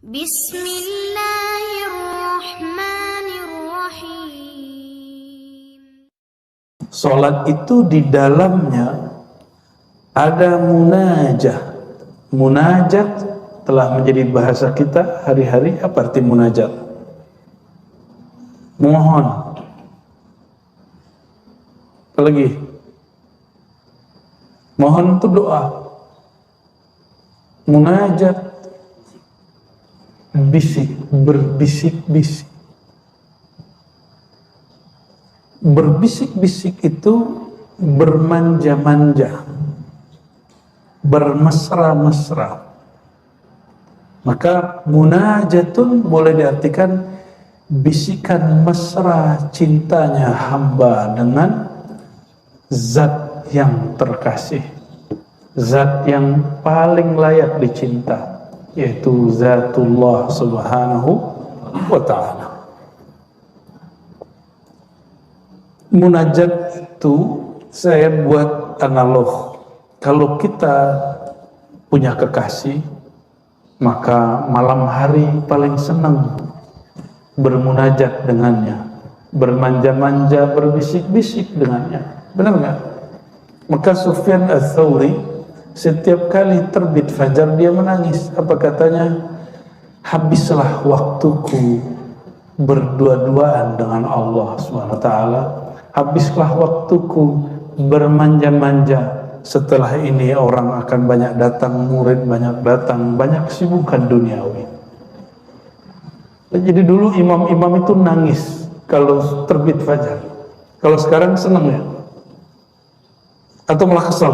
Bismillahirrahmanirrahim. Salat itu di dalamnya ada munajah. Munajat telah menjadi bahasa kita hari-hari. Apa arti munajat? Mohon. Apa lagi? Mohon itu doa. Munajat, bisik, berbisik-bisik. Berbisik-bisik itu bermanja-manja, bermesra-mesra. Maka munajatun boleh diartikan bisikan mesra cintanya hamba dengan zat yang terkasih, zat yang paling layak dicinta, yaitu zatullah subhanahu wa ta'ala. Munajat itu saya buat analog. Kalau kita punya kekasih, maka malam hari paling senang bermunajat dengannya, bermanja-manja, berbisik-bisik dengannya. Benar nggak? Maka Sufyan Ats-Tsauri setiap kali terbit fajar dia menangis. Apa katanya? Habislah waktuku berdua-duaan dengan Allah SWT. Habislah waktuku bermanja-manja. Setelah ini orang akan banyak datang, murid banyak datang, banyak kesibukan duniawi. Jadi dulu imam-imam itu nangis kalau terbit fajar. Kalau sekarang senang ya? Atau malah kesel,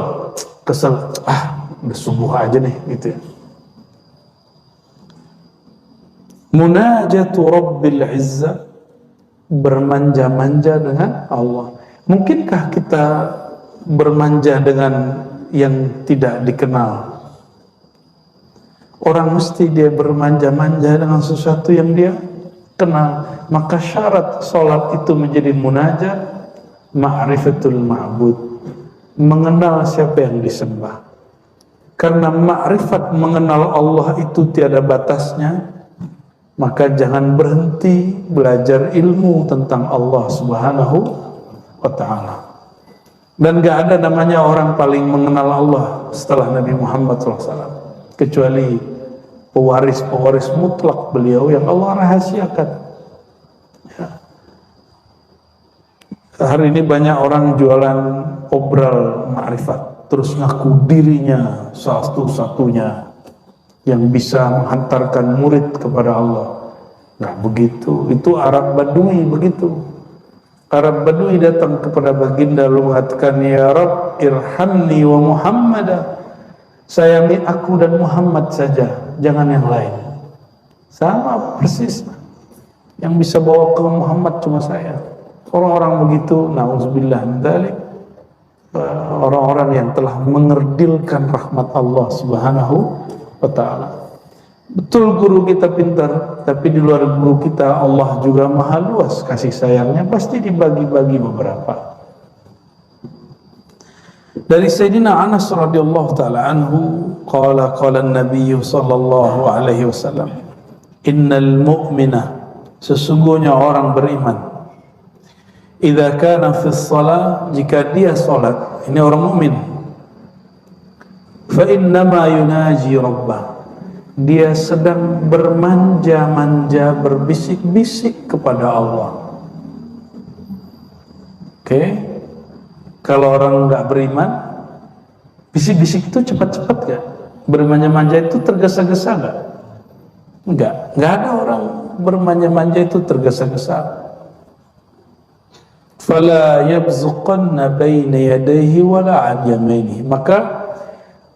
udah subuh aja nih gitu ya. Munajatu Rabbil Izzah, bermanja-manja dengan Allah. Mungkinkah kita bermanja dengan yang tidak dikenal? Orang mesti dia bermanja-manja dengan sesuatu yang dia kenal. Maka syarat sholat itu menjadi munajat, ma'rifatul ma'bud, mengenal siapa yang disembah. Karena ma'rifat, mengenal Allah itu tiada batasnya, maka jangan berhenti belajar ilmu tentang Allah subhanahu wa ta'ala. Dan gak ada namanya orang paling mengenal Allah setelah Nabi Muhammad SAW, kecuali pewaris mutlak beliau yang Allah rahasiakan. Ya. Hari ini banyak orang jualan obral ma'rifat, terus ngaku dirinya satu-satunya yang bisa menghantarkan murid kepada Allah. Nggak begitu. Itu Arab Badui begitu. Arab Badui datang kepada baginda lalu mengatakan, ya Rabb irhamni wa Muhammadah, sayangi aku dan Muhammad saja, jangan yang lain. Sama persis, yang bisa bawa ke Muhammad cuma saya. Orang-orang begitu, na'udzubillah min dzalik, orang-orang yang telah mengerdilkan rahmat Allah subhanahu wa ta'ala. Betul guru kita pintar, tapi di luar guru kita Allah juga maha luas kasih sayangnya, pasti dibagi-bagi beberapa. Dari Sayyidina Anas radhiyallahu ta'ala anhu, qala an-nabiy sallallahu alaihi wasallam, innal mu'mina, sesungguhnya orang beriman, idza kana fi shalah, jika dia salat, ini orang mukmin, fa innama yunaji rabbah, dia sedang bermanja-manja, berbisik-bisik kepada Allah. Oke? Kalau orang nggak beriman, bisik-bisik itu cepat-cepat gak? Bermanja-manja itu tergesa-gesa gak? Enggak ada orang bermanja-manja itu tergesa-gesa. Fala yabzuqanna baina yadayhi wala an yaminihi, maka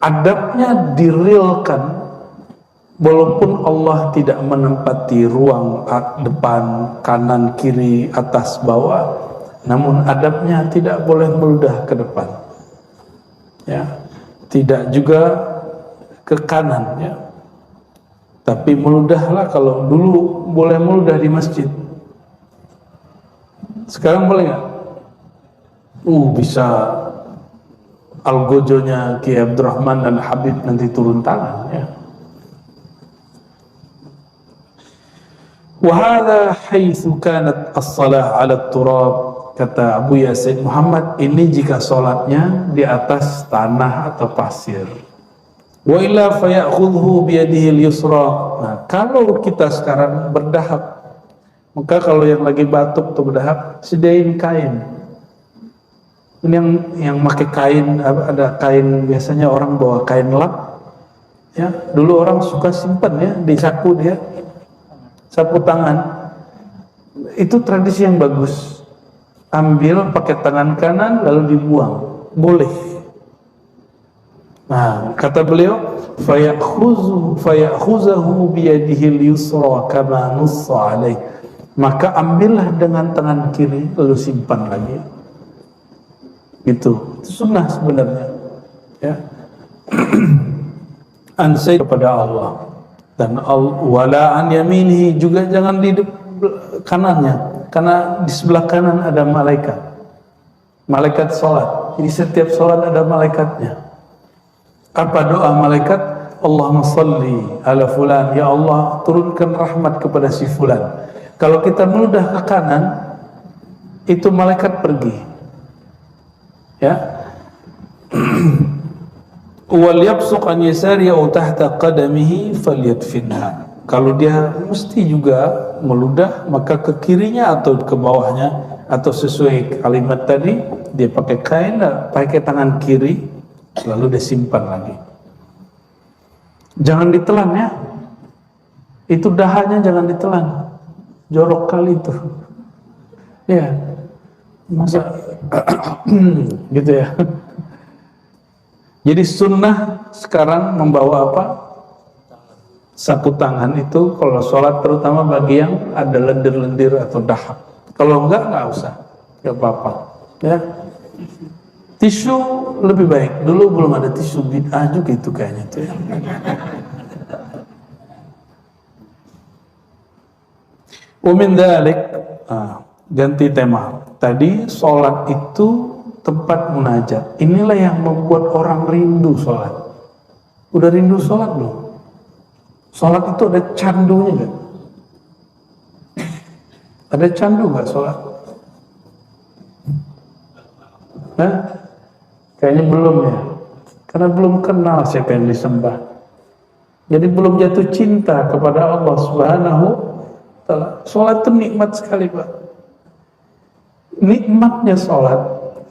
adabnya dirilkan. Walaupun Allah tidak menempati ruang depan, kanan, kiri, atas, bawah, namun adabnya tidak boleh meludah ke depan, ya, tidak juga ke kanan, ya. Tapi meludahlah. Kalau dulu boleh meludah di masjid, sekarang boleh nggak? Bisa algojonya Ki Abdurrahman dan Habib nanti turun tangan, ya. Wa hadha haitsu kanat as-shalah 'ala turab, kata Abu Yazid Muhammad, ini jika salatnya di atas tanah atau pasir. Wa illa fayakhudhu bi yadihi al-yusra. Nah, kalau kita sekarang berdahak, maka kalau yang lagi batuk atau berdahak, sediain kain. Ini yang pakai kain, ada kain, biasanya orang bawa kain lap. Ya, dulu orang suka simpan ya di saku dia. Sapu tangan. Itu tradisi yang bagus. Ambil pakai tangan kanan lalu dibuang. Boleh. Nah, kata beliau, fayakhuzahu biyadihi al-yusra kama nussa alaih. Maka ambillah dengan tangan kiri lalu simpan lagi. Gitu. Itu sunnah sebenarnya. Ya. Ansai kepada Allah. Dan wala an yaminihi, juga jangan di kanannya, karena di sebelah kanan ada malaikat salat. Jadi setiap salat ada malaikatnya. Apa doa malaikat? Allahumma salli ala fulan, ya Allah turunkan rahmat kepada si fulan. Kalau kita meludah ke kanan, itu malaikat pergi. Ya. Wal yabsuq an yasari aw tahta qadamihi falyadfinha. Kalau dia mesti juga meludah, maka ke kirinya atau ke bawahnya, atau sesuai kalimat tadi, dia pakai kain, pakai tangan kiri, lalu dia simpan lagi. Jangan ditelan ya. Itu dahanya jangan ditelan. Jorok kali itu. Ya. Masa gitu ya. Jadi sunnah sekarang membawa apa? Sapu tangan itu kalau sholat, terutama bagi yang ada lendir-lendir atau dahak. Kalau enggak usah, enggak apa-apa. Ya. Tisu lebih baik. Dulu belum ada tisu, bid'ah juga itu kayaknya tuh ya. Umin dalik, ganti tema. Tadi sholat itu tempat munajat. Inilah yang membuat orang rindu sholat. Udah rindu sholat belum? Sholat itu ada candunya gak? Ada candu gak sholat? Nah, kayaknya belum ya. Karena belum kenal siapa yang disembah. Jadi belum jatuh cinta kepada Allah Subhanahu wa ta'ala. Sholat itu nikmat sekali, Pak. Nikmatnya sholat,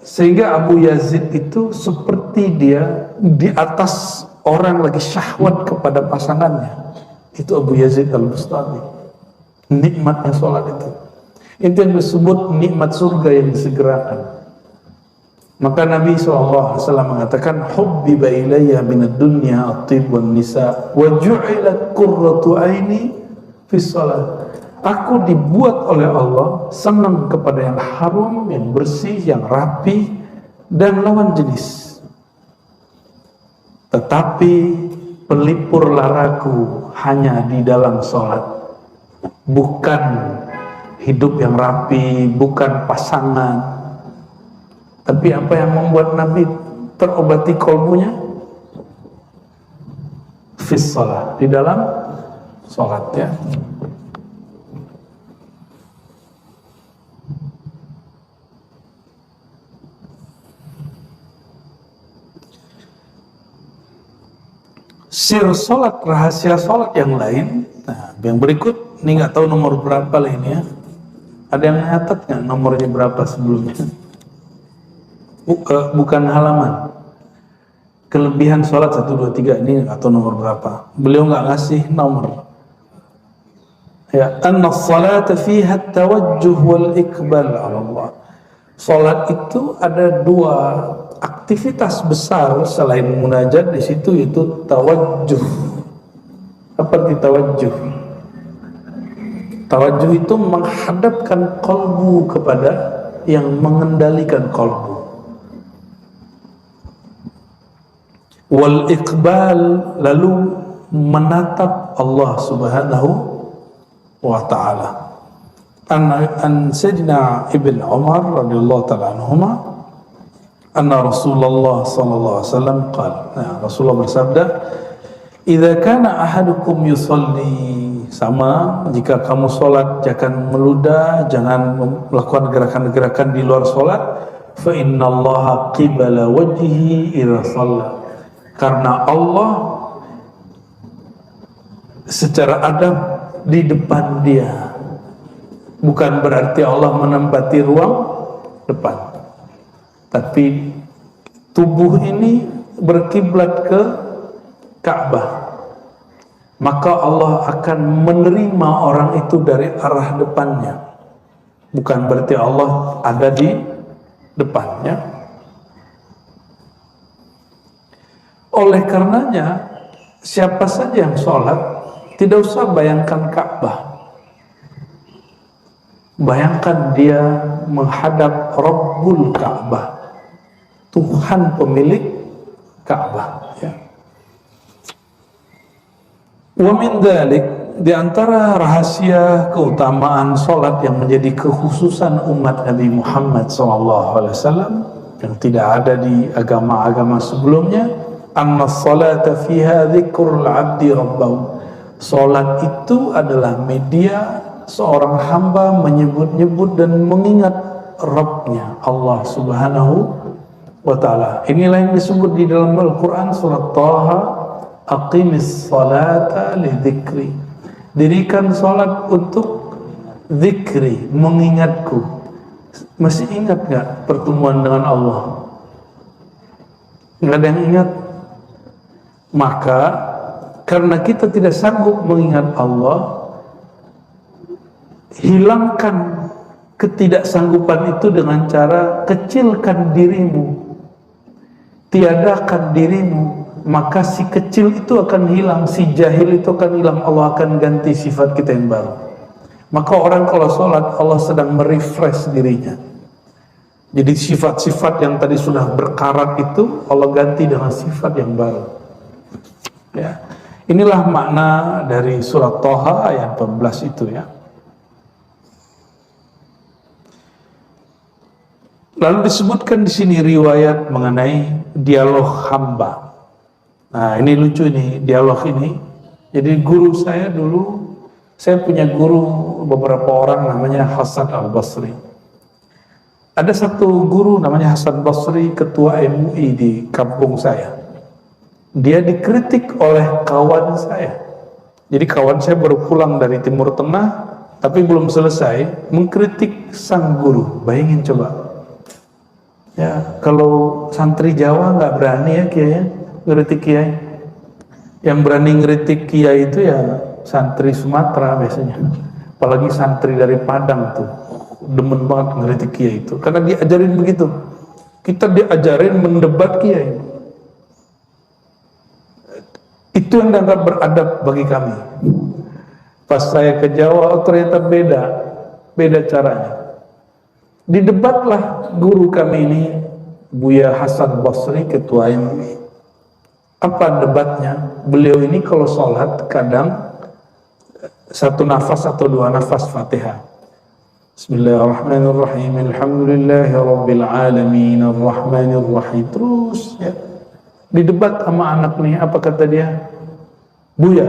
sehingga Abu Yazid itu seperti dia di atas orang lagi syahwat kepada pasangannya. Itu Abu Yazid al-Bustami. Nikmatnya sholat itu. Itu yang disebut nikmat surga yang disegerakan. Maka Nabi SAW mengatakan, hubbiba ilayya minad dunya at-tib wan nisa wa ju'ilat qurratu aini fi shalah. Aku dibuat oleh Allah senang kepada yang harum, yang bersih, yang rapi, dan lawan jenis. Tetapi pelipur laraku hanya di dalam sholat. Bukan hidup yang rapi, bukan pasangan. Tapi apa yang membuat Nabi terobati kolbunya? Fis sholat, di dalam sholat ya. Sir sholat, rahasia sholat yang lain. Nah, yang berikut ini nggak tahu nomor berapa lah ini ya. Ada yang nyatat nggak nomornya berapa sebelumnya? Bukan halaman. Kelebihan sholat 1, 2, 3 ini nggak tahu nomor berapa. Beliau nggak ngasih nomor. Ya, anna salata fiha tawajjuh wal iqbal ala Allah. Sholat itu ada 2 aktivitas besar selain munajat di situ, itu tawajjuh. Apa arti tawajjuh? Tawajjuh itu menghadapkan kolbu kepada yang mengendalikan kolbu. Wal iqbal, lalu menatap Allah Subhanahu wa ta'ala. An Sayyidina Ibn Umar radhiyallahu ta'ala anhuma, anna Rasulullah sallallahu alaihi wasallam qala, Rasulullah bersabda, "Idza kana ahadukum yusalli Sama, jika kamu sholat jangan meludah, jangan melakukan gerakan-gerakan di luar sholat. Fa innallaha qibala wajhihi idza shalla. Karena Allah secara adab di depan dia. Bukan berarti Allah menempati ruang depan, tapi tubuh ini berkiblat ke Ka'bah. Maka Allah akan menerima orang itu dari arah depannya. Bukan berarti Allah ada di depannya. Oleh karenanya, siapa saja yang sholat, tidak usah bayangkan Ka'bah. Bayangkan dia menghadap Rabbul Ka'bah, Tuhan pemilik Ka'bah. Ya. Wa min dzalik, di antara rahasia keutamaan salat yang menjadi kekhususan umat Nabi Muhammad SAW yang tidak ada di agama-agama sebelumnya, anna salata fiha dzikrul 'abdi rabbahu. Salat itu adalah media seorang hamba menyebut-nyebut dan mengingat Rabbnya, Allah Subhanahu wa ta'ala. Inilah yang disebut di dalam Al-Quran surat Taha, aqimis salata li dzikri. Dirikan salat untuk zikri, mengingatku. Masih ingat gak pertemuan dengan Allah? Nggak ada yang ingat? Maka karena kita tidak sanggup mengingat Allah, hilangkan ketidaksanggupan itu dengan cara kecilkan dirimu, tiadakan dirimu. Maka si kecil itu akan hilang, si jahil itu akan hilang. Allah akan ganti sifat kita yang baru. Maka orang kalau sholat, Allah sedang merefresh dirinya. Jadi sifat-sifat yang tadi sudah berkarat itu Allah ganti dengan sifat yang baru. Ya, inilah makna dari surat Thaha ayat 14 itu ya. Lalu disebutkan di sini riwayat mengenai dialog hamba. Nah, ini lucu nih dialog ini. Jadi guru saya dulu, saya punya guru beberapa orang namanya Hasan Al-Basri. Ada satu guru namanya Hasan Basri, ketua MUI di kampung saya. Dia dikritik oleh kawan saya. Jadi kawan saya baru pulang dari Timur Tengah, tapi belum selesai mengkritik sang guru. Bayangin coba. Ya, kalau santri Jawa nggak berani ya Kiai, ngeritik Kiai. Yang berani ngeritik Kiai itu ya santri Sumatera biasanya. Apalagi santri dari Padang tuh, demen banget ngeritik Kiai itu. Karena diajarin begitu. Kita diajarin mendebat Kiai. Itu yang dianggap beradab bagi kami. Pas saya ke Jawa, ternyata beda caranya. Didebatlah guru kami ini, Buya Hasan Basri, ketua MUI. Apa debatnya? Beliau ini kalau sholat kadang satu nafas atau dua nafas Fatihah. Bismillahirrahmanirrahim. Alhamdulillahirabbil alamin arrahmanirrahim. Terus ya. Didebat sama anak nih, apa kata dia? Buya,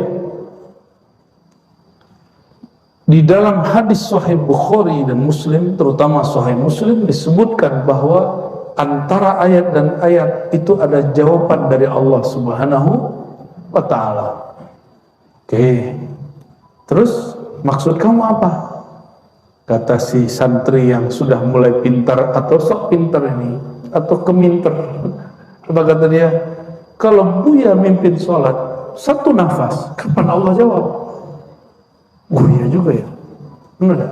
di dalam hadis Sahih Bukhari dan Muslim, terutama Sahih Muslim, disebutkan bahwa antara ayat dan ayat itu ada jawaban dari Allah Subhanahu wa ta'ala. Oke, terus maksud kamu apa? Kata si santri yang sudah mulai pintar atau sok pintar ini, atau keminter. Apa kata dia? Kalau Buya mimpin sholat satu nafas, kapan Allah jawab? Buya juga ya? Benar?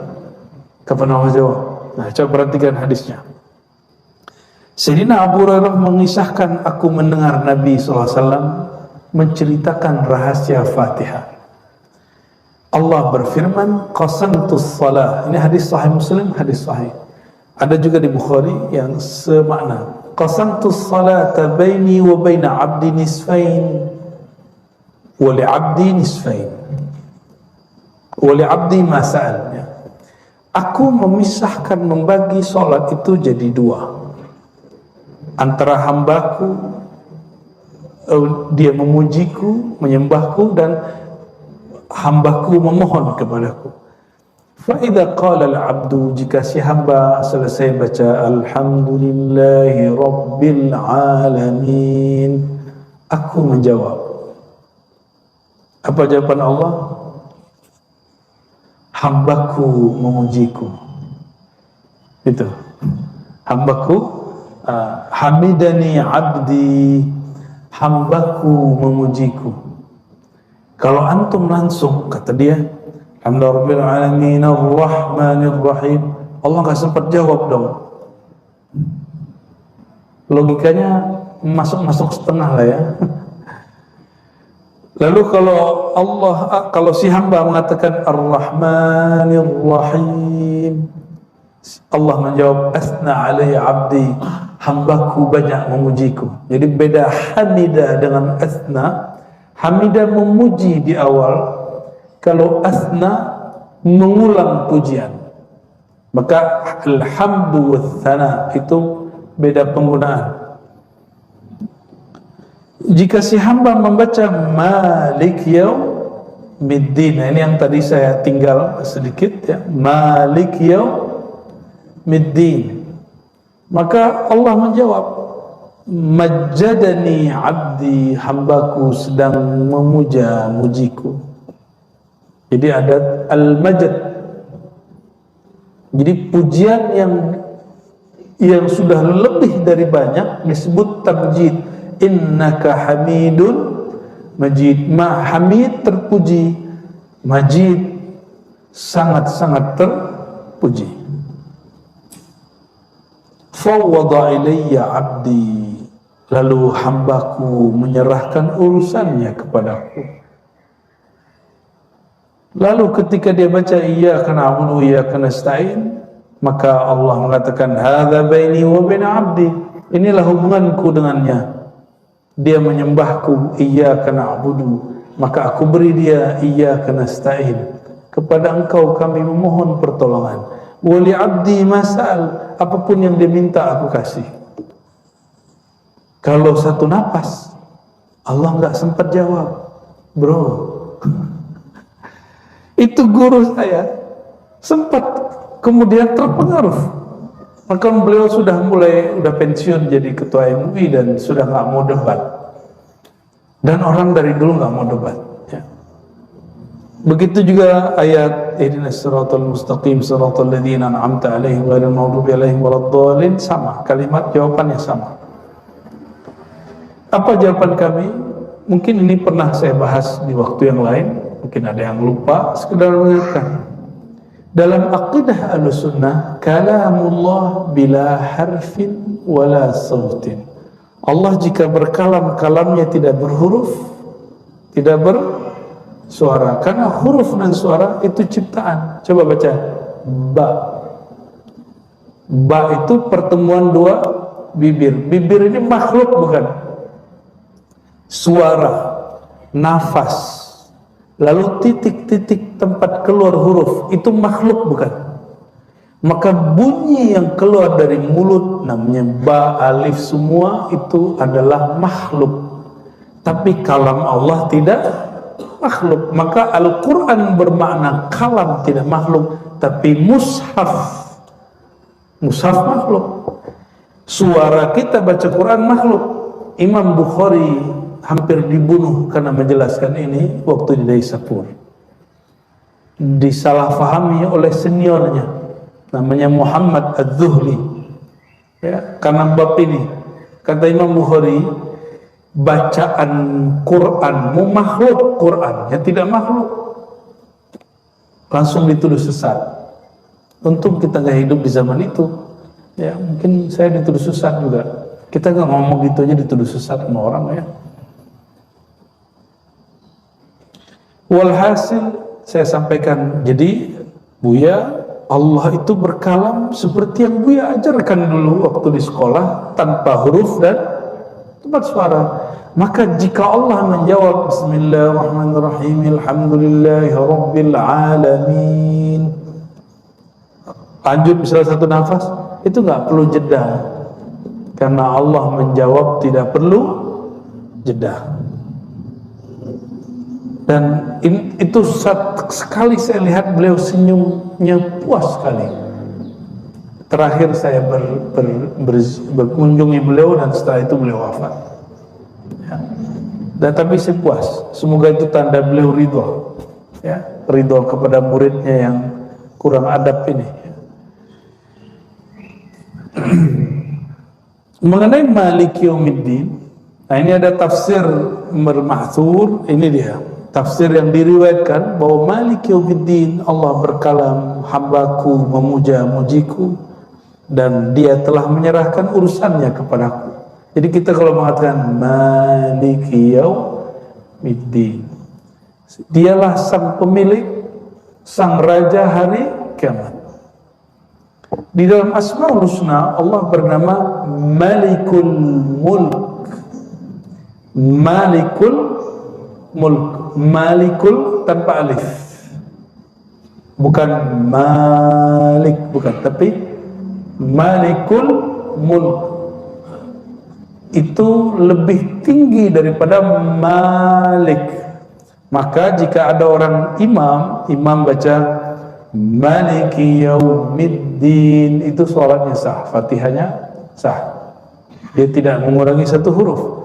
Kapan Allah jawab? Nah, coba perhatikan hadisnya. Sayyidina Abu Hurairah mengisahkan, aku mendengar Nabi SAW menceritakan rahasia Fatihah. Allah berfirman, qasamtus salah. Ini hadis Sahih Muslim, hadis sahih. Ada juga di Bukhari yang semakna. Qasamtus salata baini wa baina abdi nisfain wa li abdi nisfain wa li abdi ma sa'al. Aku memisahkan, membagi salat itu jadi dua. Antara hambaku, dia memujiku, menyembahku, dan hambaku memohon kepadaku. Fa idza qala al-'abdu, jika si hamba selesai baca alhamdulillahi rabbil alamin, aku menjawab. Apa jawaban Allah? Hambaku memujiku. Itu. Hambaku, hamidani abdi, hambaku memujiku. Kalau antum langsung, kata dia, alhamdulillahirabbil alamin arrahmanir rahim, Allah nggak sempat jawab dong. Logikanya masuk setengah lah ya. Lalu kalau si hamba mengatakan ar-rahmanir rahim, Allah menjawab asna alaihi abdi, hambaku banyak memujiku. Jadi beda hamidah dengan asna. Hamidah memuji di awal, kalau asna mengulang pujian. Maka alhamdu wathana itu beda penggunaan. Jika si hamba membaca Malik Yaumiddin, ini yang tadi saya tinggal sedikit ya, Malik Yaumiddin, maka Allah menjawab, majjadani abdi, hambaku sedang memuja-mujiku. Jadi ada al-majd. Jadi pujian yang sudah lebih dari banyak disebut tamjid. Innaka hamidun majid. Hamid terpuji, majid sangat-sangat terpuji. Fawwada ilayya abdi, lalu hambaku menyerahkan urusannya kepadaku. Lalu ketika dia baca iyyaka na'budu wa iyyaka nasta'in, maka Allah mengatakan hadza baini wa baina abdi, inilah hubunganku dengannya. Dia menyembahku iyyaka na'budu, maka aku beri dia iyyaka nasta'in, kepada engkau kami memohon pertolongan. Wa li abdi mas'al, apapun yang dia minta aku kasih. Kalau satu napas Allah nggak sempat jawab, bro. Itu guru saya sempat kemudian terpengaruh. Maka beliau sudah pensiun jadi ketua MUI dan sudah nggak mau debat. Dan orang dari dulu nggak mau debat. Ya. Begitu juga ayat ihdinas siratal mustaqim siratal ladzina an'amta 'alaihim ghairil maghdubi 'alaihim waladdallin, sama kalimat, jawabannya sama. Apa jawaban kami? Mungkin ini pernah saya bahas di waktu yang lain, mungkin ada yang lupa, sekedar mengingatkan. Dalam aqidah Ahlussunnah, kalamullah bila harfin wala sautin. Allah jika berkalam, kalamnya tidak berhuruf, tidak bersuara. Karena huruf dan suara itu ciptaan. Coba baca ba. Ba itu pertemuan dua bibir. Bibir ini makhluk bukan? Suara, nafas, lalu titik-titik tempat keluar huruf, itu makhluk bukan? Maka bunyi yang keluar dari mulut namanya ba, alif, semua itu adalah makhluk. Tapi kalam Allah tidak makhluk. Maka Al-Quran bermakna kalam tidak makhluk, tapi mushaf makhluk. Suara kita baca Quran makhluk. Imam Bukhari hampir dibunuh karena menjelaskan ini waktu di Daisapur. Disalahfahami oleh seniornya, namanya Muhammad Az-Zuhli. Ya, karena bab ini kata Imam Bukhari, bacaan Quranmu makhluk, Qurannya tidak makhluk. Langsung dituduh sesat. Untung kita nggak hidup di zaman itu. Ya, mungkin saya dituduh sesat juga. Kita nggak ngomong gitu aja dituduh sesat sama orang ya. Walhasil saya sampaikan, jadi Buya, Allah itu berkalam seperti yang Buya ajarkan dulu waktu di sekolah, tanpa huruf dan tempat suara. Maka jika Allah menjawab Bismillahirrahmanirrahim Alhamdulillahi Rabbil Alamin, lanjut misalnya satu nafas, itu nggak perlu jeda, karena Allah menjawab tidak perlu jeda. itu sekali saya lihat beliau senyumnya puas sekali. Terakhir saya berkunjungi beliau dan setelah itu beliau wafat. Ya. Dan tapi saya puas. Semoga itu tanda beliau ridho, ya, ridho kepada muridnya yang kurang adab ini. Mengenai Maliki Yaumiddin, nah ini ada tafsir Ma'thur, ini dia tafsir yang diriwayatkan bahwa Maliki Yaumiddin, Allah berkalam, hambaku memuja mujiku dan dia telah menyerahkan urusannya kepadaku. Jadi kita kalau mengatakan Maliki Yaumiddin, dialah sang pemilik, sang raja hari kiamat. Di dalam Asmaul Husna Allah bernama Malikul Mulk. Malikul Mulk, Malikul tanpa alif, bukan Malik, bukan, tapi Malikul Mulk. Itu lebih tinggi daripada Malik. Maka jika ada orang imam baca Maliki Yaumiddin, itu sholatnya sah, Fatihahnya sah, dia tidak mengurangi satu huruf.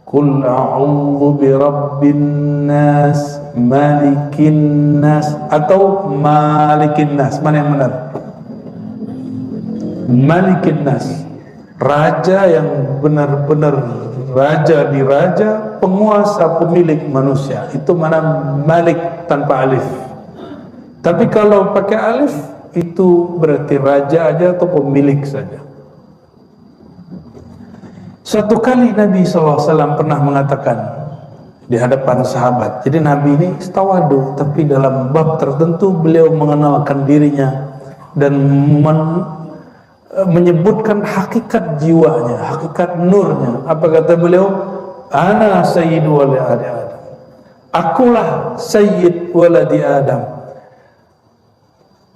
Qul a'udzu birabbin nas, malikin nas, atau malikin nas, mana yang benar? Malikin nas, raja yang benar-benar raja di raja, penguasa, pemilik manusia. Itu mana Malik tanpa alif. Tapi kalau pakai alif, itu berarti raja aja atau pemilik saja. Suatu kali Nabi SAW pernah mengatakan di hadapan sahabat. Jadi Nabi ini tawadu, tapi dalam bab tertentu beliau mengenalkan dirinya dan menyebutkan hakikat jiwanya, hakikat nurnya. Apa kata beliau? Ana sayyidu waladi Adam. Akulah sayyid waladi Adam.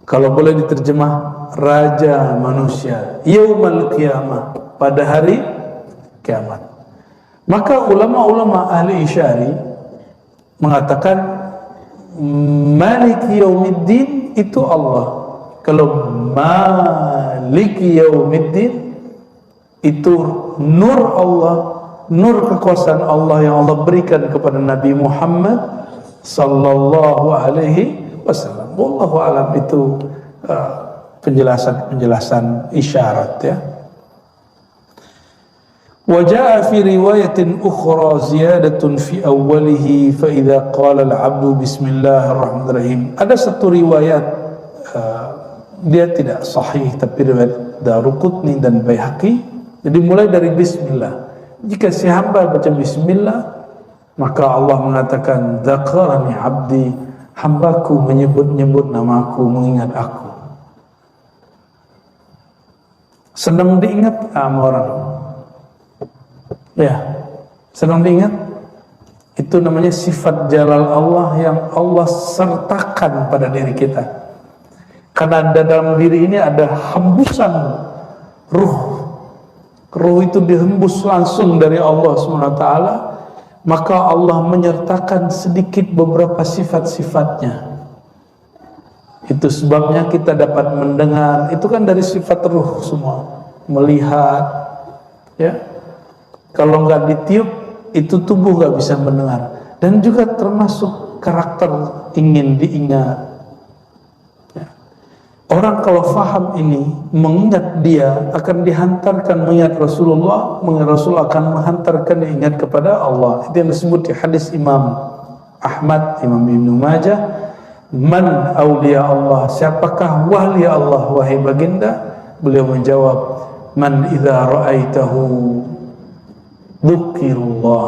Kalau boleh diterjemah, raja manusia, yaumal qiyamah, pada hari kiamat. Maka ulama-ulama ahli isyari mengatakan Maliki Yaumiddin itu Allah. Kalau Maliki Yaumiddin itu nur Allah, nur kekuasaan Allah yang Allah berikan kepada Nabi Muhammad sallallahu alaihi wasallam. Wallahu alam, itu penjelasan isyarat, ya. Wa jaa fi riwayatin ukhra ziyadatun fi awwalihi fa idza qala al-'abdu bismillahirrahmanirrahim. Ada satu riwayat, dia tidak sahih tapi riwayat Daruqutni dan Baihaqi. Jadi mulai dari bismillah. Jika si hamba baca bismillah, maka Allah mengatakan dzakarani 'abdi, hambaku menyebut-nyebut namaku, mengingat aku. Senang diingat sama orang, ya, senang diingat. Itu namanya sifat jalal Allah yang Allah sertakan pada diri kita. Karena dalam diri ini ada hembusan ruh. Ruh itu dihembus langsung dari Allah SWT. Maka Allah menyertakan sedikit beberapa sifat-sifatnya. Itu sebabnya kita dapat mendengar. Itu kan dari sifat ruh semua. Melihat, ya. Kalau nggak ditiup, itu tubuh nggak bisa mendengar. Dan juga termasuk karakter ingin diingat. Ya. Orang kalau faham ini, mengingat dia akan dihantarkan mengingat Rasulullah, mengingat Rasul akan menghantarkan diingat kepada Allah. Itu yang disebut di hadis Imam Ahmad, Imam Ibnu Majah, man awliya Allah, siapakah wali Allah wahai baginda? Beliau menjawab, man idza ra'aitahu dzukirullah,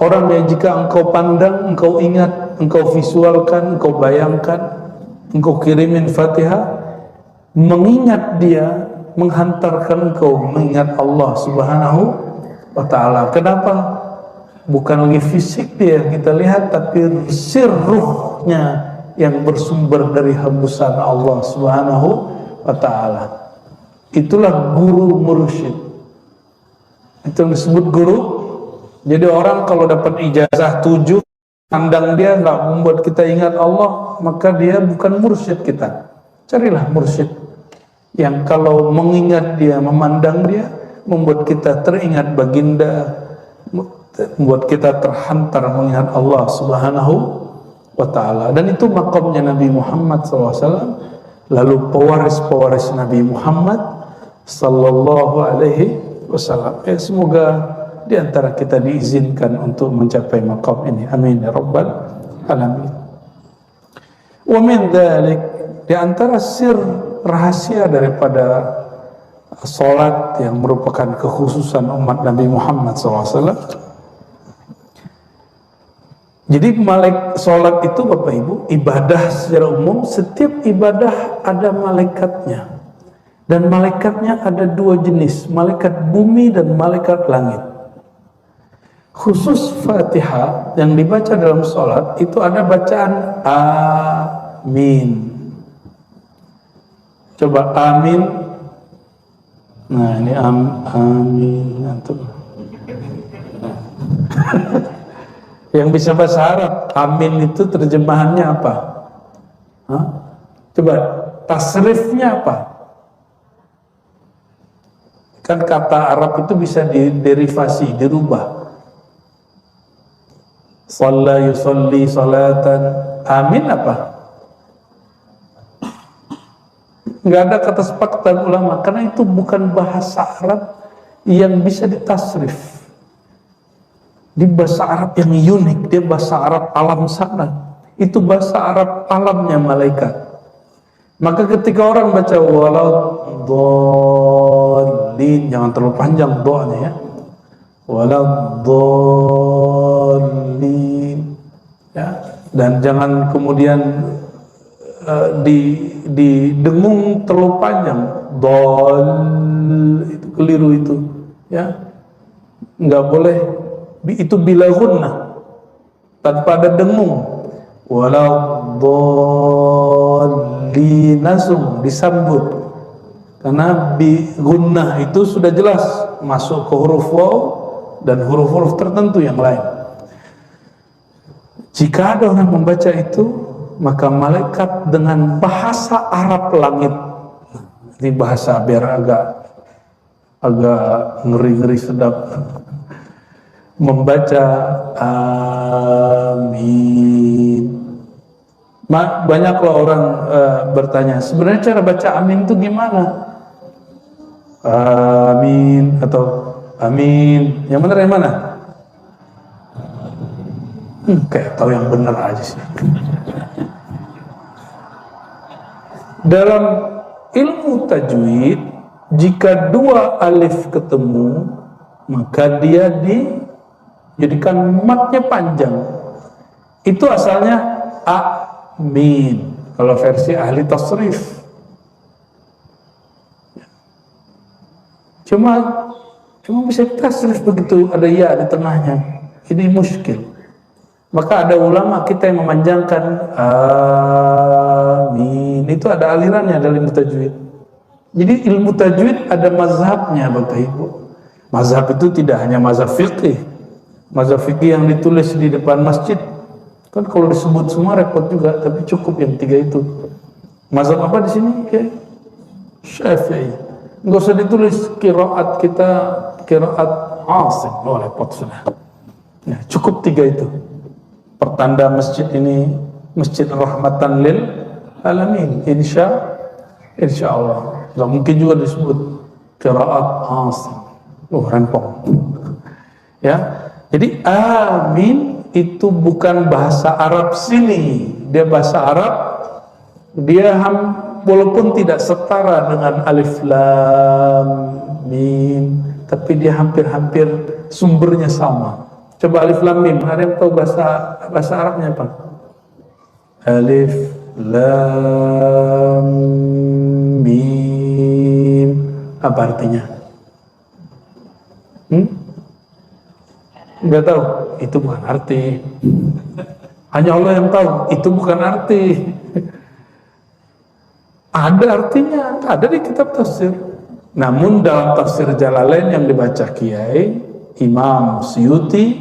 orang yang jika engkau pandang, engkau ingat, engkau visualkan, engkau bayangkan, engkau kirimin Fatihah, mengingat dia menghantarkan engkau mengingat Allah Subhanahu wa ta'ala. Kenapa? Bukan lagi fisik dia yang kita lihat, tapi sirruhnya yang bersumber dari hembusan Allah Subhanahu wa ta'ala. Itulah guru mursyid. Itu yang disebut guru. Jadi orang kalau dapat ijazah 7 pandang dia nggak membuat kita ingat Allah, maka dia bukan mursyid kita. Carilah mursyid yang kalau mengingat dia, memandang dia, membuat kita teringat baginda, membuat kita terhantar mengingat Allah Subhanahu wa ta'ala. Dan itu makamnya Nabi Muhammad SAW. Lalu pewaris-pewaris Nabi Muhammad sallallahu alaihi wasallam. Semoga di antara kita diizinkan untuk mencapai maqam ini. Amin ya rabbal alamin. Wa min dzalik, di antara sir rahasia daripada salat yang merupakan kekhususan umat Nabi Muhammad SAW. Jadi salat itu Bapak Ibu, ibadah secara umum, setiap ibadah ada malaikatnya. Dan malaikatnya ada dua jenis, malaikat bumi dan malaikat langit. Khusus Fatihah yang dibaca dalam salat itu ada bacaan amin. Coba amin. Nah, ini amin antum. Yang bisa bahasa Arab, amin itu terjemahannya apa? Hah? Coba tasrifnya apa? Kan kata Arab itu bisa diderivasi, dirubah. Shalla yusalli salatan. Amin apa? Nggak ada kata sepakatan ulama, karena itu bukan bahasa Arab yang bisa ditasrif. Di bahasa Arab yang unik, dia bahasa Arab alam sana. Itu bahasa Arab alamnya malaikat. Maka ketika orang baca waladdallin, jangan terlalu panjang doanya ya. Waladdallin, ya. Dan jangan kemudian didengung terlalu panjang. Dol itu keliru itu, ya. Nggak boleh. Itu bila gunnah, tanpa ada dengung. Waladdallin, langsung disambut, karena bi gunnah itu sudah jelas masuk ke huruf waw dan huruf-huruf tertentu yang lain. Jika ada orang membaca itu, maka malaikat dengan bahasa Arab langit, ini bahasa biar agak ngeri-ngeri sedap, membaca amin. Banyaklah orang bertanya, sebenarnya cara baca amin itu gimana? Amin atau amin, yang benar yang mana? Kayak tahu yang benar aja sih. Dalam ilmu tajwid, jika dua alif ketemu, maka dia dijadikan matnya panjang. Itu asalnya amin kalau versi ahli tasrif. Cuma bisa tasrif begitu, ada ya di tengahnya. Ini muskil. Maka ada ulama kita yang memanjangkan amin. Itu ada alirannya dalam ilmu tajwid. Jadi ilmu tajwid ada mazhabnya Bapak Ibu. Mazhab itu tidak hanya mazhab fiqih. Mazhab fiqih yang ditulis di depan masjid. Kan kalau disebut semua repot juga, tapi cukup yang tiga itu. Mazhab apa di sini? Ya. Syafi'i. Enggak usah ditulis qiraat kita, qiraat Asim. Oh, repot sudah. Ya, cukup tiga itu. Pertanda masjid ini masjid rahmatan lil alamin. Insya Allah. Enggak mungkin juga disebut qiraat Asim. Oh, rempong. Ya. Jadi amin itu bukan bahasa Arab sini. Dia bahasa Arab. Dia walaupun tidak setara dengan alif lam mim, tapi dia hampir-hampir sumbernya sama. Coba alif lam mim, ada yang tahu bahasa Arabnya apa? Alif lam mim, apa artinya? Nggak tahu, itu bukan arti. Hanya Allah yang tahu, itu bukan arti. Ada artinya, ada di kitab tafsir. Namun dalam tafsir Jalalain yang dibaca Kiai Imam Suyuti,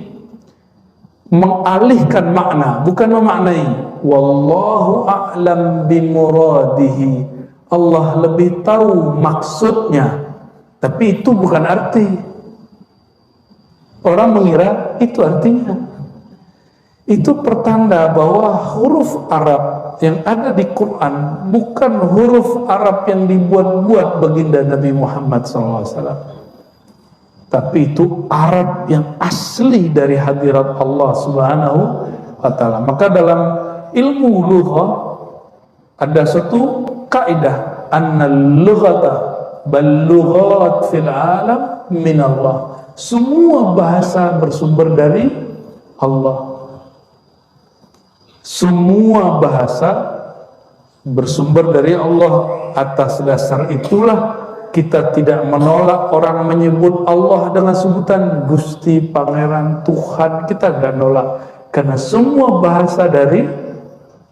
mengalihkan makna, bukan memaknai. Wallahu a'lam bimuradihi. Allah lebih tahu maksudnya, tapi itu bukan arti. Orang mengira itu artinya. Itu pertanda bahwa huruf Arab yang ada di Quran bukan huruf Arab yang dibuat-buat baginda Nabi Muhammad SAW. Tapi itu Arab yang asli dari hadirat Allah Subhanahu wa Ta'ala. Maka dalam ilmu lughah ada satu kaidah, annal lughata bal lughat fil alam min Allah. Semua bahasa bersumber dari Allah. Semua bahasa bersumber dari Allah. Atas dasar itulah kita tidak menolak orang menyebut Allah dengan sebutan Gusti, Pangeran, Tuhan. Kita tidak nolak, karena semua bahasa dari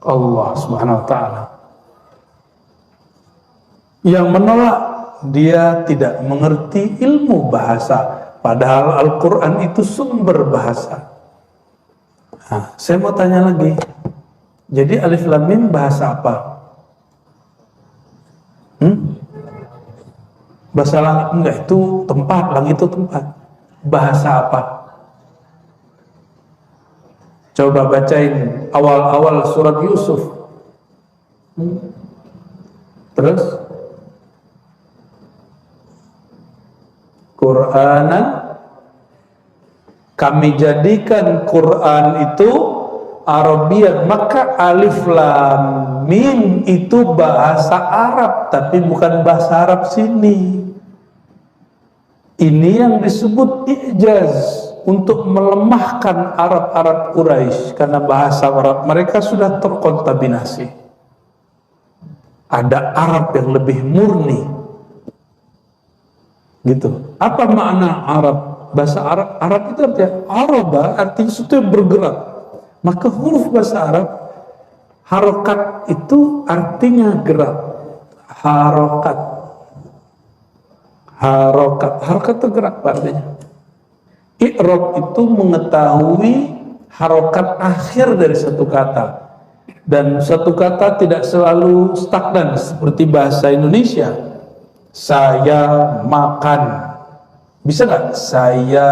Allah Subhanahu wa Ta'ala. Yang menolak, dia tidak mengerti ilmu bahasa, padahal Al-Quran itu sumber bahasa. Nah, saya mau tanya lagi, jadi Alif Lam Mim bahasa apa? Bahasa langit? Enggak, itu tempat, langit itu tempat. Bahasa apa? Coba bacain awal-awal surat Yusuf. Terus Qur'anan, kami jadikan Quran itu Arabian. Maka Alif Lam Mim itu bahasa Arab, tapi bukan bahasa Arab sini. Ini yang disebut i'jaz, untuk melemahkan Arab-Arab Quraisy, karena bahasa Arab mereka sudah terkontaminasi. Ada Arab yang lebih murni, gitu. Apa makna Arab? Bahasa Arab, Arab itu artinya Araba, artinya sesuatu yang bergerak. Maka huruf bahasa Arab, harokat itu artinya gerak. Harokat itu gerak artinya. I'rab itu mengetahui harokat akhir dari satu kata. Dan satu kata tidak selalu stagnan seperti bahasa Indonesia. Saya makan, bisa nggak? Saya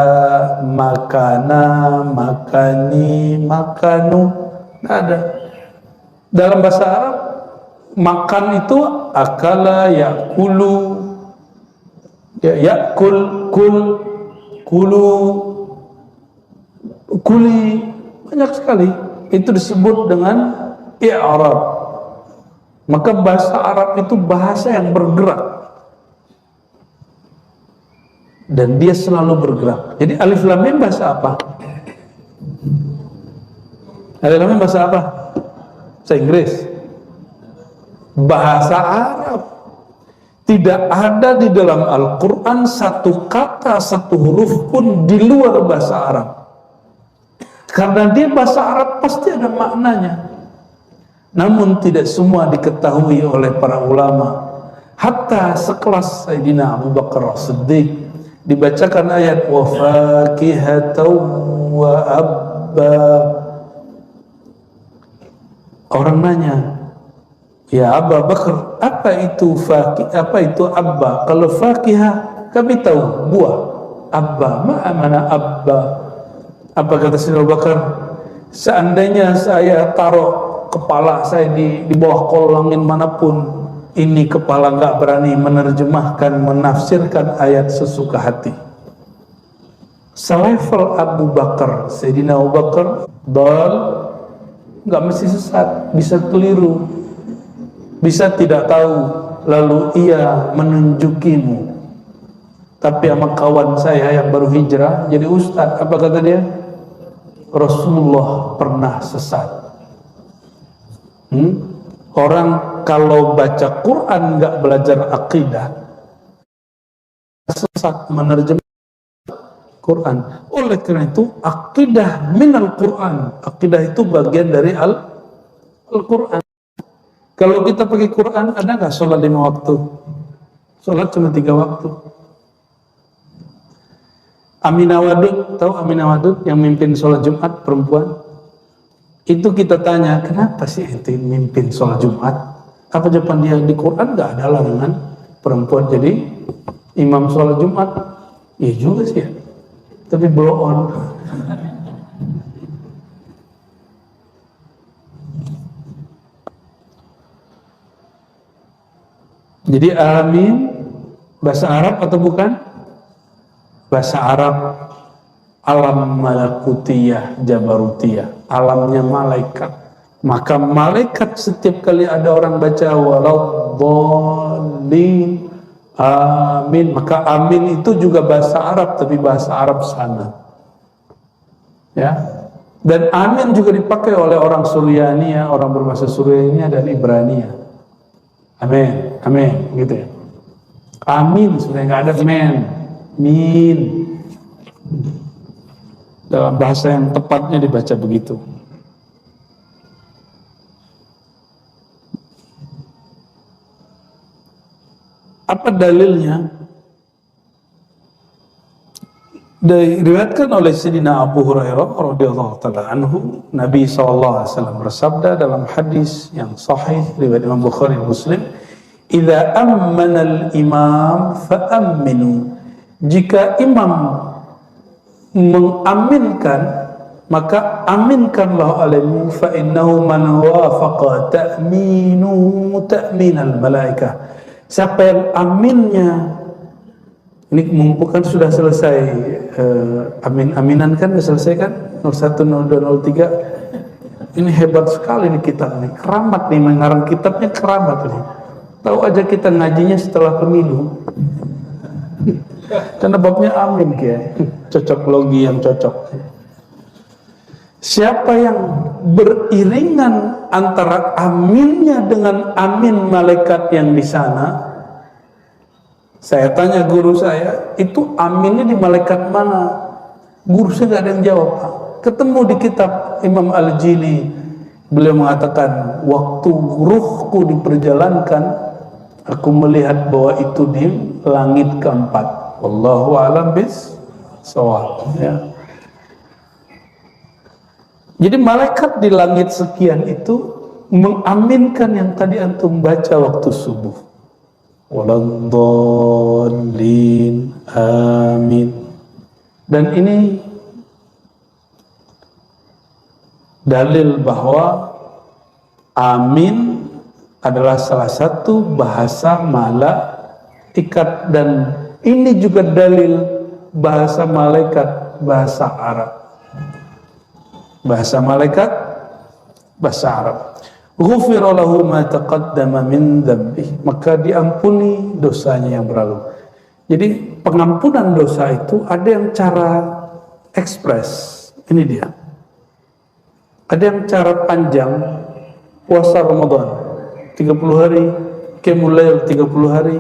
makana, makani, makanu, nggak ada. Dalam bahasa Arab, makan itu akala, yakulu, yakul, kulu, kuli, banyak sekali. Itu disebut dengan i'rab. Maka bahasa Arab itu bahasa yang bergerak, dan dia selalu bergerak. Jadi Alif Lam Mim bahasa apa? Alif Lam Mim bahasa apa? Bahasa Inggris. Bahasa Arab. Tidak ada di dalam Al-Quran satu kata, satu huruf pun di luar bahasa Arab. Karena dia bahasa Arab pasti ada maknanya. Namun tidak semua diketahui oleh para ulama. Hatta sekelas Sayyidina Abu Bakar As-Siddiq, dibacakan ayat wa fakihatan wa abba. Orang nanya, ya Abu Bakar, apa itu fakih, apa itu abba? Kalau fakihah kami tahu buah. Abba, mana abba? Apa kata Sayyidina Abu Bakar? Seandainya saya taruh kepala saya di bawah kolong angin manapun, ini kepala nggak berani menerjemahkan, menafsirkan ayat sesuka hati. Selevel Abu Bakar, Sayyidina Abu Bakar, dal, nggak mesti sesat, bisa keliru, bisa tidak tahu, lalu ia menunjukimu. Tapi sama kawan saya yang baru hijrah jadi ustadz, apa kata dia? Rasulullah pernah sesat. Orang kalau baca Quran nggak belajar akidah, sesat menerjemah Quran. Oleh karena itu akidah minal Quran, akidah itu bagian dari Al-Quran. Kalau kita pakai Quran, ada nggak sholat 5 waktu? Sholat cuma 3 waktu. Aminah Wadud, tahu Aminah Wadud yang mimpin sholat Jumat perempuan? Itu kita tanya, kenapa sih ente mimpin sholat Jumat? Apa jawaban dia? Di Quran nggak ada larangan perempuan jadi imam sholat Jumat. Iya juga sih ya, tapi blow on. Jadi amin bahasa Arab atau bukan? Bahasa Arab alam malakutiyah jabarutiyah, alamnya malaikat. Maka malaikat setiap kali ada orang baca waladhdallin amin, maka amin itu juga bahasa Arab tapi bahasa Arab sana. Ya. Dan amin juga dipakai oleh orang Suryania, orang berbahasa Suryania dan Ibrania. Amin, amin gitu ya. Amin sebenarnya nggak ada min. Dalam bahasa yang tepatnya dibaca begitu. Apa dalilnya? Diriwayatkan oleh Sayyidina Abu Hurairah radhiyallahu taala anhu, Nabi SAW bersabda dalam hadis yang sahih riwayat Imam Bukhari dan Muslim, "Idza ammana al-imam fa'amminu." Jika imam mengaminkan, maka aminkanlah olehmu, fa innahu man wafaqa ta'minu ta'minal malaikah. Siapa yang aminnya, ini mumpuk kan sudah selesai aminan kan sudah selesai kan 01, 02, 03. Ini hebat sekali nih kita nih, keramat nih mengarang kitabnya, keramat nih. Tahu aja kita ngajinya setelah pemilu. Karena babnya amin kayak cocok logi yang cocok. Siapa yang beriringan antara aminnya dengan amin malaikat yang di sana, saya tanya guru saya, itu aminnya di malaikat mana? Guru saya nggak ada yang jawab, Pak. Ketemu di kitab Imam Al-Jili, beliau mengatakan, waktu ruhku diperjalankan, aku melihat bahwa itu di langit keempat. Wallahu a'lam bis-shawab. Ya. Jadi malaikat di langit sekian itu mengaminkan yang tadi antum baca waktu subuh. Waladhdallin amin. Dan ini dalil bahwa amin adalah salah satu bahasa malaikat, dan ini juga dalil bahasa malaikat, bahasa Arab. Bahasa malaikat, bahasa Arab. Ghufira lahu ma taqaddama min dzambih, maka diampuni dosanya yang berlalu. Jadi pengampunan dosa itu ada yang cara ekspres, ini dia. Ada yang cara panjang, puasa Ramadan 30 hari, qiyamul lail 30 hari.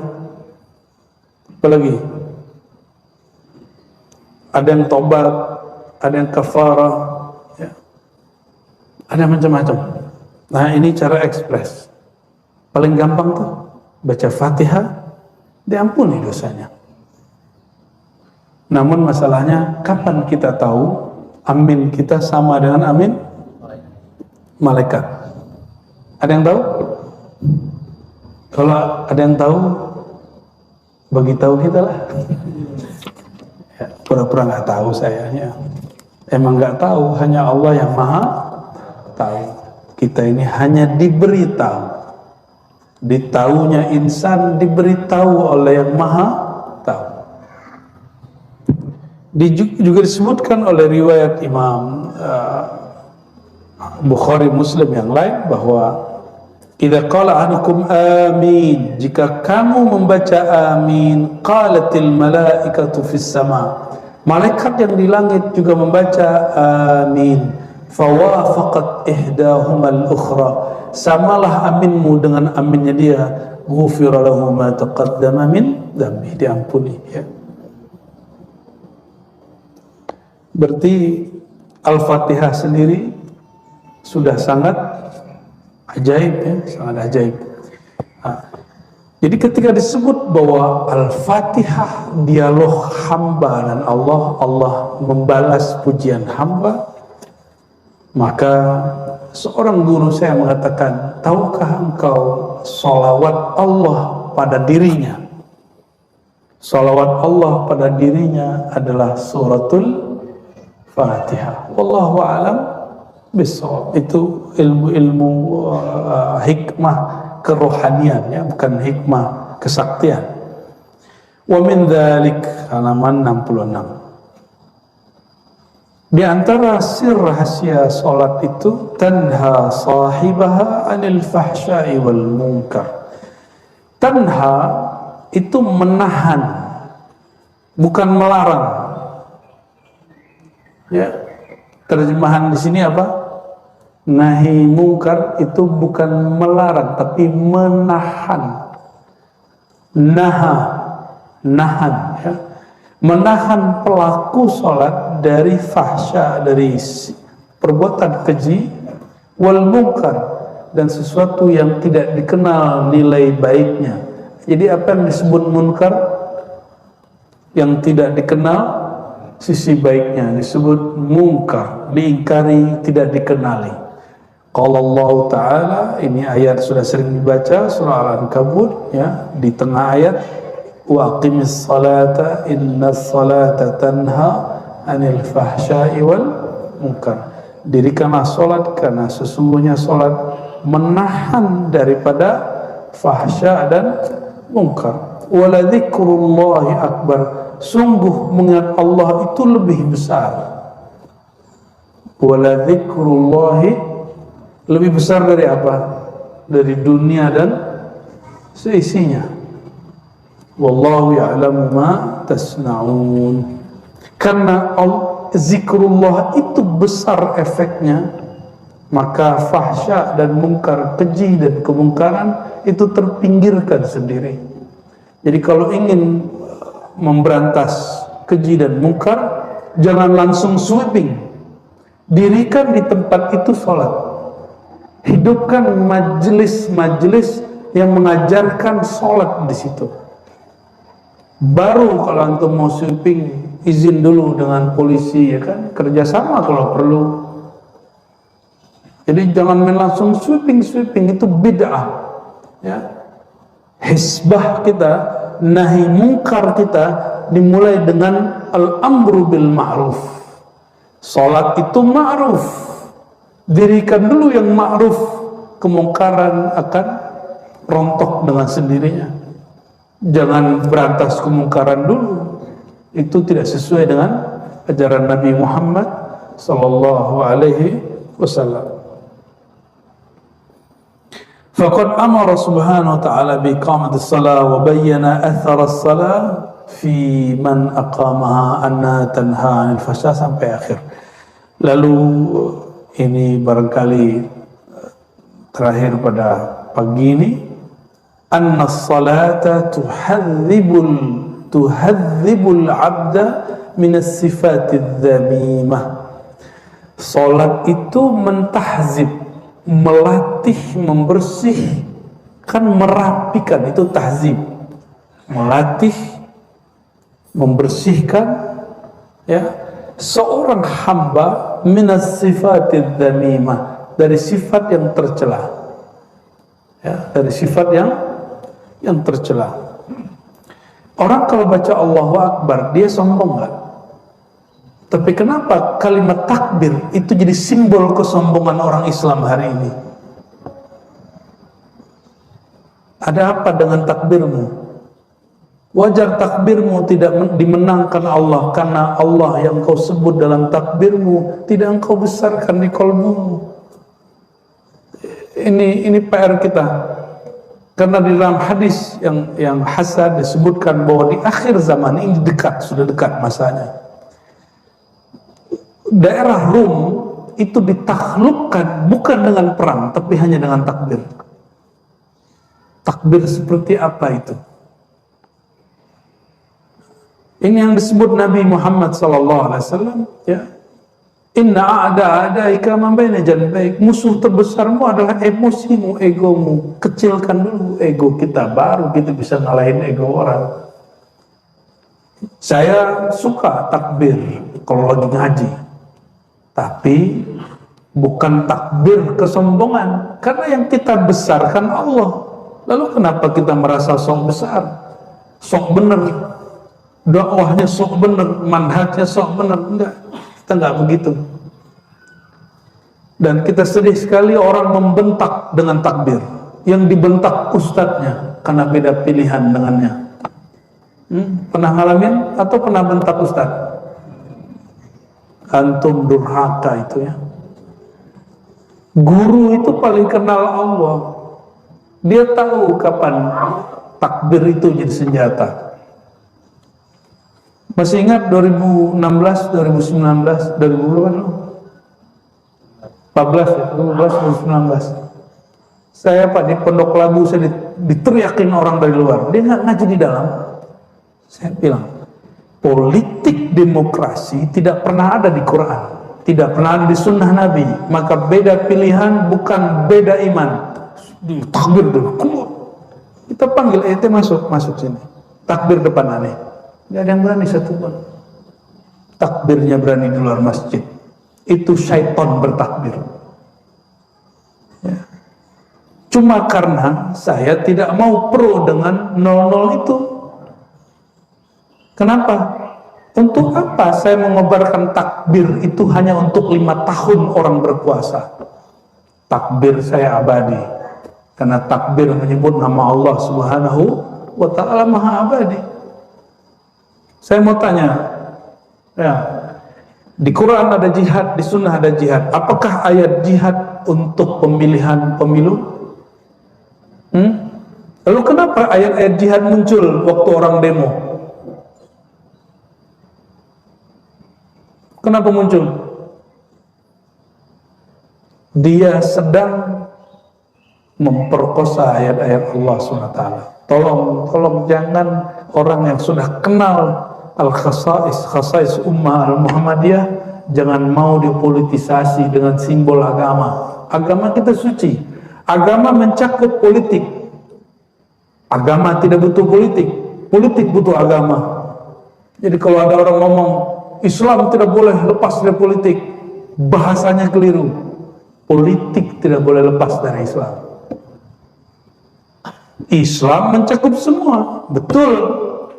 Apalagi? Ada yang tobat, ada yang kafarah, ya. Ada macam-macam. Nah, ini cara ekspres. Paling gampang tuh baca Fatihah, diampuni dosanya. Namun masalahnya, kapan kita tahu amin kita sama dengan amin malaikat? Ada yang tahu? Kalau ada yang tahu, bagi tahu kita lah. Ya, pura-pura nggak tahu saya. Ya. Emang nggak tahu, hanya Allah yang maha tahu. Kita ini hanya diberitahu. Ditahunya insan diberitahu oleh yang maha tahu. Juga disebutkan oleh riwayat Imam Bukhari Muslim yang lain bahwa idza qala ahadukum amin, jika kamu membaca amin, qalatil malaikatu fis sama, malaikat yang di langit juga membaca amin, fawafaqat ihdahumal ukhra, samalah aminmu dengan aminnya dia, ghufira lahu ma taqaddama min dzambi, diampuni, ya. Berarti Al-Fatihah sendiri sudah sangat ajaib, ya, sangat ajaib. Nah, Jadi ketika disebut bahwa Al-Fatihah dialog hamba dan Allah, Allah membalas pujian hamba, maka seorang guru saya mengatakan, tahukah engkau salawat Allah pada dirinya? Salawat Allah pada dirinya adalah suratul Fatihah. Wallahu a'lam bishawab. Itu ilmu-ilmu hikmah kerohanian, ya, bukan hikmah kesaktian. Wa min dzalik, halaman 66. Di antara sir rahasia salat itu, tanha sahibaha anil fahsya'i wal munkar. Tanha itu menahan, bukan melarang. Ya, terjemahan di sini apa? Nahi mungkar itu bukan melarang, tapi menahan. Nahan, ya. Menahan pelaku sholat dari fahsya, dari perbuatan keji, wal munkar, dan sesuatu yang tidak dikenal nilai baiknya. Jadi apa yang disebut munkar? Yang tidak dikenal sisi baiknya disebut munkar, diingkari, tidak dikenali. Qala Allah Ta'ala, ini ayat sudah sering dibaca, surah Al-Ankabut, ya, di tengah ayat, wa aqimis salata innas salata tanha anil fahsya'i wal munkar. Dirikanlah salat karena sesungguhnya salat menahan daripada fahsya dan munkar. Wala dzikrullahi akbar, sungguh mengingat Allah itu lebih besar. Wala dzikrullahi lebih besar dari apa? Dari dunia dan seisinya. Wallahu ya'lamu ma tasna'un. Karena zikrullah itu besar efeknya, maka fahsya dan mungkar, keji dan kemungkaran itu terpinggirkan sendiri. Jadi kalau ingin memberantas keji dan mungkar, jangan langsung sweeping. Dirikan di tempat itu sholat. Hidupkan majelis-majelis yang mengajarkan sholat di situ. Baru kalau antum mau sweeping, izin dulu dengan polisi, ya kan, kerjasama kalau perlu. Jadi jangan main langsung sweeping itu bid'ah, ya. Hisbah kita, nahi mungkar kita dimulai dengan al-amru bil ma'ruf. Sholat itu ma'ruf. Dirikan dulu yang ma'ruf, kemungkaran akan rontok dengan sendirinya. Jangan berantas kemungkaran dulu, itu tidak sesuai dengan ajaran Nabi Muhammad sallallahu alaihi wasallam. Faqad amara subhanahu wa ta'ala bi iqamatis salah wa bayyana athar as-salah fi man aqamaha anna tanha 'anil fahsya, sampai akhir. Lalu ini barangkali terakhir pada pagi ini, anna as-salata tuhadzibul 'abda min as-sifatidz dzamimah. Salat itu mentahzib, melatih, membersihkan, merapikan, itu tahzib. Melatih, membersihkan, ya, seorang hamba minas sifatidz dzamimah, dari sifat yang tercela, ya, dari sifat yang tercela. Orang kalau baca Allahu Akbar, dia sombong nggak? Tapi kenapa kalimat takbir itu jadi simbol kesombongan orang Islam hari ini? Ada apa dengan takbirmu? Wajar takbirmu tidak dimenangkan Allah, karena Allah yang kau sebut dalam takbirmu tidak engkau besarkan di kalbumu. Ini PR kita. Karena di dalam hadis yang hasan disebutkan bahwa di akhir zaman ini sudah dekat masanya. Daerah Rum itu ditaklukkan bukan dengan perang, tapi hanya dengan takbir. Takbir seperti apa itu? Ini yang disebut Nabi Muhammad SAW, ya. Inna a'da'ika man baina janbaik. Musuh terbesarmu adalah emosimu, egomu. Kecilkan dulu ego kita, baru kita bisa ngalahin ego orang. Saya suka takbir kalau lagi ngaji, tapi bukan takbir kesombongan, karena yang kita besarkan Allah. Lalu kenapa kita merasa sok besar, sok bener, dakwahnya sok bener, manhajnya sok bener? Enggak, kita enggak begitu. Dan kita sedih sekali orang membentak dengan takbir, yang dibentak ustadznya karena beda pilihan dengannya. Pernah ngalamin atau pernah bentak ustadz? Antum durhaka itu ya. Guru itu paling kenal Allah. Dia tahu kapan takbir itu jadi senjata. Masih ingat 2016, 2019, 2014 ya, 2019. Saya Pak di Pondok Labu, saya diteriakin orang dari luar. Dia nggak ngaji di dalam. Saya bilang, politik demokrasi tidak pernah ada di Quran, tidak pernah ada di sunnah Nabi. Maka beda pilihan bukan beda iman. Takbir dulu, keluar. Kita panggil ente masuk sini. Takbir depan aneh. Gak ada yang berani satupun. Takbirnya berani di luar masjid. Itu syaitan bertakbir. Ya. Cuma karena saya tidak mau pro dengan 00 itu. Kenapa? Untuk apa saya mengobarkan takbir itu hanya untuk 5 tahun orang berkuasa? Takbir saya abadi, karena takbir menyebut nama Allah Subhanahu wa ta'ala Maha Abadi. Saya mau tanya, ya, di Quran ada jihad, di sunnah ada jihad. Apakah ayat jihad untuk pemilihan pemilu? Lalu kenapa ayat-ayat jihad muncul waktu orang demo? Kenapa muncul? Dia sedang memperkosa ayat-ayat Allah SWT. Tolong jangan orang yang sudah kenal khasais ummah al-Muhammadiyah, jangan mau dipolitisasi dengan simbol agama. Agama kita suci. Agama mencakup politik. Agama tidak butuh politik. Politik butuh agama. Jadi kalau ada orang ngomong Islam tidak boleh lepas dari politik, bahasanya keliru. Politik tidak boleh lepas dari Islam. Islam mencakup semua, betul.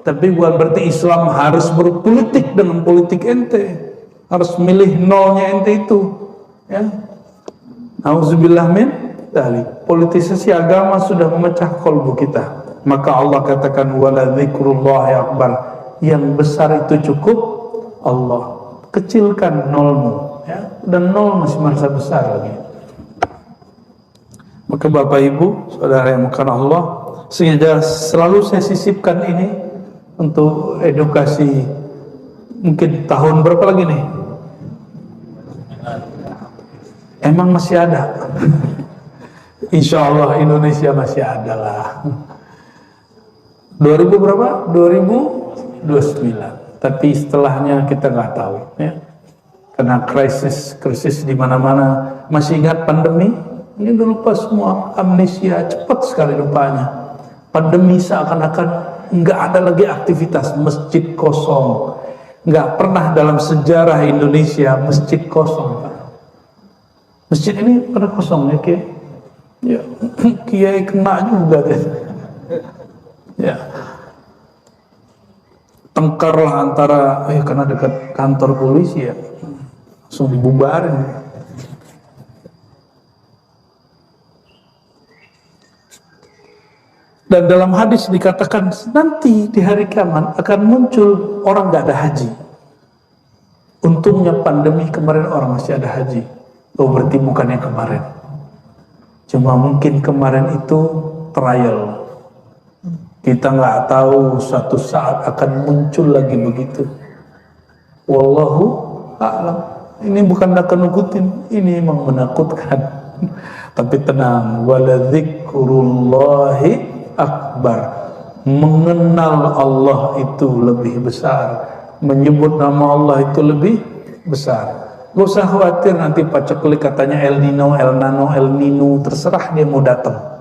Tapi bukan berarti Islam harus berpolitik dengan politik ente. Harus milih nolnya ente itu. Ya. Auzubillah min dzalik. Politisasi agama sudah memecah kolbu kita. Maka Allah katakan wala dzikrullahi akbar. Yang besar itu cukup Allah. Kecilkan nolmu, ya. Dan nol masih merasa besar lagi. Maka Bapak Ibu, saudara yang makan Allah, sengaja selalu saya sisipkan ini untuk edukasi. Mungkin tahun berapa lagi nih? Emang masih ada? Insya Allah Indonesia masih ada lah. 2000 berapa? 2029. Tapi setelahnya kita nggak tahu, ya. Karena krisis di mana-mana. Masih ingat pandemi? Ini udah lupa semua, amnesia, cepat sekali lupanya. Pandemi seakan-akan nggak ada lagi aktivitas, masjid kosong. Nggak pernah dalam sejarah Indonesia masjid kosong, Pak. Masjid ini pernah kosong ya, Kiai? Ya, Kiai kena juga deh. Ya. Tengkarlah antara, karena dekat kantor polisi ya, langsung dibubarin. Dan dalam hadis dikatakan nanti di hari kiamat akan muncul orang gak ada haji. Untungnya pandemi kemarin orang masih ada haji. Oh berarti bukan yang kemarin. Cuma mungkin kemarin itu trial. Kita nggak tahu suatu saat akan muncul lagi begitu. Wallahu a'lam. Ini bukan nakut-nakutin, ini memang menakutkan. Tapi tenang, wala dzikrullahi akbar. Mengenal Allah itu lebih besar. Menyebut nama Allah itu lebih besar. Gak usah khawatir nanti paceklik katanya El Nino, El Nano, El Nino, terserah dia mau datang.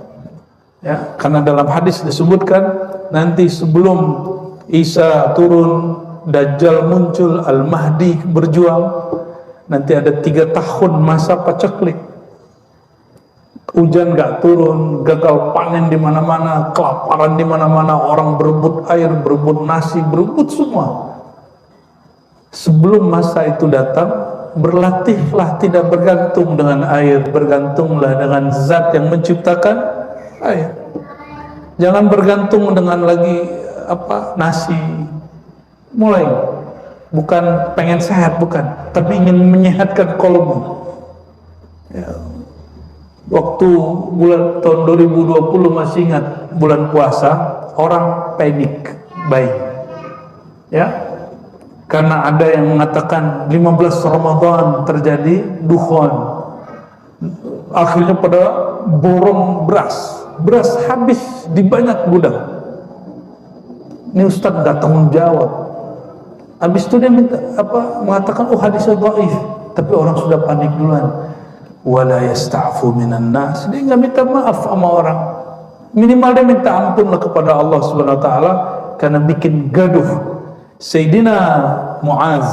Ya, karena dalam hadis disebutkan nanti sebelum Isa turun, Dajjal muncul, Al-Mahdi berjuang, nanti ada 3 tahun masa paceklik. Hujan gak turun, gagal panen di mana-mana, kelaparan di mana-mana, orang berebut air, berebut nasi, berebut semua. Sebelum masa itu datang, berlatihlah tidak bergantung dengan air, bergantunglah dengan zat yang menciptakan air. Jangan bergantung dengan lagi nasi. Mulai bukan pengen sehat, bukan, tapi ingin menyehatkan kolbu. Ya. Waktu bulan tahun 2020 masih ingat bulan puasa, orang panik buying. Ya. Karena ada yang mengatakan 15 Ramadan terjadi dukhon. Akhirnya pada borong beras habis di banyak gudang. Ini Ustaz gak tanggung jawab. Habis itu dia mengatakan hadisnya dhaif, tapi orang sudah panik duluan. Wala yasta'fu minan nas. Dia nggak minta maaf sama orang. Minimal dia minta ampunlah kepada Allah Subhanahu wa taala karena bikin gaduh. Sayyidina Muaz,